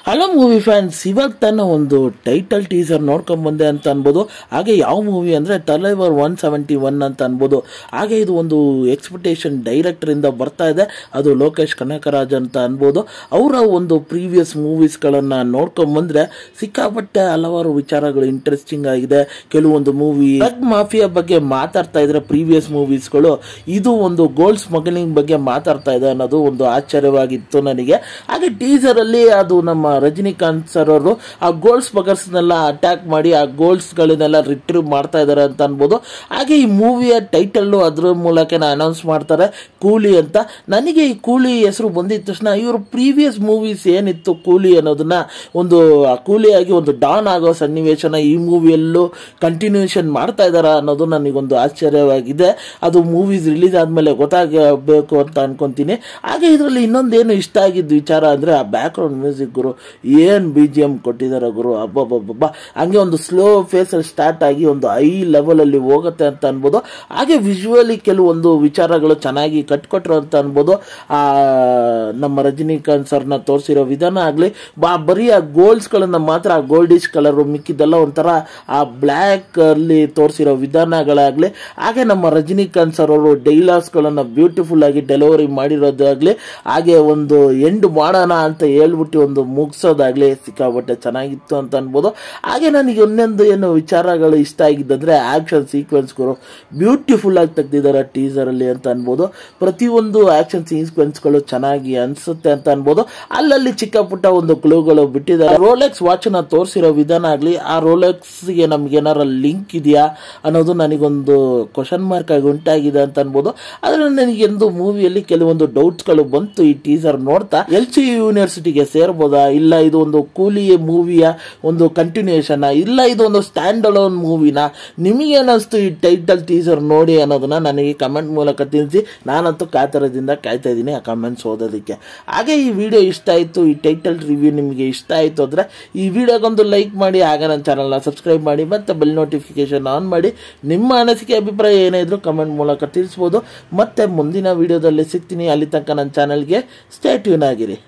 Hello movie fans, ಇವಾಗ ತಾನ ಒಂದು ಟೈಟಲ್ ಟೀಸರ್ ನೋಡ್ಕೊಂಡ್ ಬಂದೆ ಅಂತ ಅನ್ಬೋದು. ಹಾಗೆ ಯಾವ ಮೂವಿ ಅಂದ್ರೆ ತಲೈವರ್ 171 ಅಂತ ಅನ್ಬೋದು. ಹಾಗೆ ಇದು ಒಂದು ಎಕ್ಸ್ಪೆಕ್ಟೇಷನ್ ಡೈರೆಕ್ಟರ್ ಇಂದ ಬರ್ತಾ ಇದೆ. ಅದು ಲೋಕೇಶ್ ಕನಕರಾಜ್ ಅಂತ ಅನ್ಬೋದು. ಅವರ ಒಂದು ಪ್ರೀವಿಯಸ್ ಮೂವೀಸ್ ಗಳನ್ನ ನೋಡ್ಕೊಂಡ್ ಬಂದ್ರೆ ಸಿಕ್ಕಾಪಟ್ಟೆ ಹಲವಾರು ವಿಚಾರಗಳು ಇಂಟ್ರೆಸ್ಟಿಂಗ್ ಆಗಿದೆ. ಕೆಲವೊಂದು ಮೂವಿ ಡ್ರಗ್ ಮಾಫಿಯಾ ಬಗ್ಗೆ ಮಾತಾಡ್ತಾ ಇದ್ರೆ ಪ್ರೀವಿಯಸ್ ಮೂವೀಸ್ಗಳು, ಇದು ಒಂದು ಗೋಲ್ಡ್ ಸ್ಮಗ್ಲಿಂಗ್ ಬಗ್ಗೆ ಮಾತಾಡ್ತಾ ಇದೆ ಅನ್ನೋದು ಒಂದು ಆಶ್ಚರ್ಯವಾಗಿತ್ತು ನನಗೆ. ಹಾಗೆ ಟೀಸರ್ ಅಲ್ಲಿ ಅದು ನಮ್ಮ ರಜನಿಕಾಂತ್ ಸರ್ ಅವರು ಆ ಗೋಲ್ಡ್ಸ್ ಬಗರ್ಸ್ನೆಲ್ಲ ಅಟ್ಯಾಕ್ ಮಾಡಿ ಆ ಗೋಲ್ಡ್ಸ್ ಗಳನ್ನೆಲ್ಲ ರಿಟ್ರೀವ್ ಮಾಡ್ತಾ ಇದಾರೆ ಅಂತ ಅನ್ಬೋದು. ಹಾಗೆ ಈ ಮೂವಿಯ ಟೈಟಲ್ ಅದ್ರ ಮೂಲಕ ಅನೌನ್ಸ್ ಮಾಡ್ತಾರೆ, ಕೂಲಿ ಅಂತ. ನನಗೆ ಈ ಕೂಲಿ ಹೆಸರು ಬಂದಿದ ತಕ್ಷಣ ಇವರು ಪ್ರೀವಿಯಸ್ ಮೂವೀಸ್ ಏನಿತ್ತು ಕೂಲಿ ಅನ್ನೋದನ್ನ ಒಂದು ಕೂಲಿಯಾಗಿ ಒಂದು ಡಾನ್ ಆಗೋ ಸನ್ನಿವೇಶನ ಈ ಮೂವಿಯಲ್ಲೂ ಕಂಟಿನ್ಯೂಷನ್ ಮಾಡ್ತಾ ಇದಾರ ಅನ್ನೋದು ನನಗೊಂದು ಆಶ್ಚರ್ಯವಾಗಿದೆ. ಅದು ಮೂವೀಸ್ ರಿಲೀಸ್ ಆದ್ಮೇಲೆ ಗೊತ್ತಾಗಬೇಕು ಅಂತ ಅನ್ಕೊಂತೀನಿ. ಹಾಗೆ ಇದರಲ್ಲಿ ಇನ್ನೊಂದೇನು ಇಷ್ಟ ಆಗಿದ್ದು ವಿಚಾರ ಅಂದ್ರೆ ಆ ಬ್ಯಾಕ್ ಗ್ರೌಂಡ್ ಮ್ಯೂಸಿಕ್ ಗುರು, ಏನ್ BGM ಕೊಟ್ಟಿದ್ದಾರೆ ಗುರು, ಅಬ್ಬಬ್ಬಬ್ಬ. ಹಂಗೆ ಒಂದು ಸ್ಲೋ ಫೇಸ್ ಅಲ್ಲಿ ಸ್ಟಾರ್ಟ್ ಆಗಿ ಒಂದು ಹೈ ಲೆವೆಲ್ ಅಲ್ಲಿ ಹೋಗುತ್ತೆ ಅಂತ ಅನ್ಬೋದು. ಹಾಗೆ ವಿಜುವಲಿ ಕೆಲವೊಂದು ವಿಚಾರಗಳು ಚೆನ್ನಾಗಿ ಕಟ್ಕೊಟ್ರು ಅಂತ ಅನ್ಬೋದು. ನಮ್ಮ ರಜನಿಕಾಂತ್ ಸರ್ನ ತೋರಿಸಿರೋ ವಿಧಾನ ಆಗ್ಲಿ, ಬರೀ ಆ ಗೋಲ್ಡ್ಸ್ ಗಳನ್ನ ಮಾತ್ರ ಆ ಗೋಲ್ಡಿಶ್ ಕಲರ್, ಮಿಕ್ಕಿದ್ದೆಲ್ಲ ಒಂಥರ ಆ ಬ್ಲ್ಯಾಕ್ ಅಲ್ಲಿ ತೋರಿಸಿರೋ ವಿಧಾನಗಳಾಗ್ಲಿ, ಹಾಗೆ ನಮ್ಮ ರಜನಿಕಾಂತ್ ಸರ್ ಅವರು ಡೈಲಾಗ್ಸ್ ಗಳನ್ನ ಬ್ಯೂಟಿಫುಲ್ ಆಗಿ ಡೆಲಿವರಿ ಮಾಡಿರೋದಾಗ್ಲಿ, ಹಾಗೆ ಒಂದು ಎಂಡ್ ಮಾಡೋಣ ಅಂತ ಹೇಳ್ಬಿಟ್ಟು ಒಂದು ಮುಗಿಸೋದಾಗ್ಲಿ ಸಿಕ್ಕಾಪಟ್ಟೆ ಚೆನ್ನಾಗಿತ್ತು ಅಂತ ಅನ್ಬೋದು. ಹಾಗೆ ನನಗೆ ಇನ್ನೊಂದು ಏನು ವಿಚಾರಗಳು ಇಷ್ಟ ಆಗಿದ್ದಂದ್ರೆ ಆಕ್ಷನ್ ಸೀಕ್ವೆನ್ಸ್ಗಳು ಬ್ಯೂಟಿಫುಲ್ ಆಗಿ ತೆಗೆದಿದ್ದಾರೆ ಟೀಸರ್ ಅಲ್ಲಿ ಅಂತ ಅನ್ಬೋದು. ಪ್ರತಿಯೊಂದು ಆಕ್ಷನ್ ಸೀಕ್ವೆನ್ಸ್ಗಳು ಚೆನ್ನಾಗಿ ಅನ್ಸುತ್ತೆ ಅಂತ ಅನ್ಬೋದು. ಅಲ್ಲಲ್ಲಿ ಚಿಕ್ಕ ಪುಟ್ಟ ಒಂದು ಕ್ಲೂಗಳು ಬಿಟ್ಟಿದ್ದಾರೆ. ರೋಲೆಕ್ಸ್ ವಾಚ್ ನ ತೋರಿಸಿರೋ ವಿಧಾನ ಆಗ್ಲಿ, ಆ ರೋಲೆಕ್ಸ್ ಗೆ ನಮ್ಗೆ ಏನಾರ ಲಿಂಕ್ ಇದೆಯಾ ಅನ್ನೋದು ನನಗೊಂದು ಕ್ವಶನ್ ಮಾರ್ಕ್ ಆಗಿ ಉಂಟಾಗಿದೆ ಅಂತ ಅನ್ಬೋದು. ಆದ್ರೆ ನನಗೆಂದು ಮೂವಿಯಲ್ಲಿ ಕೆಲವೊಂದು ಡೌಟ್ಸ್ ಗಳು ಬಂತು ಈ ಟೀಸರ್ ನೋಡ್ತಾ. LC ಯೂನಿವರ್ಸಿಟಿಗೆ ಸೇರ್ಬೋದಾ, ಇಲ್ಲ ಇದು ಒಂದು ಕೂಲಿ ಮೂವಿಯ ಒಂದು ಕಂಟಿನ್ಯೂಷನ್, ಇಲ್ಲ ಇದು ಒಂದು ಸ್ಟ್ಯಾಂಡ್ ಅಲೋನ್ ಮೂವಿನ, ನಿಮಗೇನಿಸ್ತು ಈ ಟೈಟಲ್ ಟೀಸರ್ ನೋಡಿ ಅನ್ನೋದನ್ನ ನನಗೆ ಕಮೆಂಟ್ ಮೂಲಕ ತಿಳಿಸಿ. ನಾನಂತೂ ಕಾತರದಿಂದ ಕಾಯ್ತಾ ಇದ್ದೀನಿ ಆ ಕಮೆಂಟ್ಸ್ ಓದೋದಕ್ಕೆ. ಹಾಗೆ ಈ ವಿಡಿಯೋ ಇಷ್ಟ ಆಯಿತು, ಈ ಟೈಟಲ್ ರಿವ್ಯೂ ನಿಮಗೆ ಇಷ್ಟ ಆಯಿತು ಅಂದರೆ ಈ ವಿಡಿಯೋಗೊಂದು ಲೈಕ್ ಮಾಡಿ, ಹಾಗೆ ನನ್ನ ಚಾನಲ್ನ ಸಬ್ಸ್ಕ್ರೈಬ್ ಮಾಡಿ, ಮತ್ತು ಬೆಲ್ ನೋಟಿಫಿಕೇಶನ್ ಆನ್ ಮಾಡಿ. ನಿಮ್ಮ ಅನಿಸಿಕೆ ಅಭಿಪ್ರಾಯ ಏನೇ ಇದ್ರೂ ಕಮೆಂಟ್ ಮೂಲಕ ತಿಳಿಸ್ಬೋದು. ಮತ್ತೆ ಮುಂದಿನ ವಿಡಿಯೋದಲ್ಲಿ ಸಿಗ್ತೀನಿ. ಅಲ್ಲಿ ತನಕ ನನ್ನ ಚಾನಲ್ಗೆ ಸ್ಟೇ ಟ್ಯೂನ್ ಆಗಿರಿ.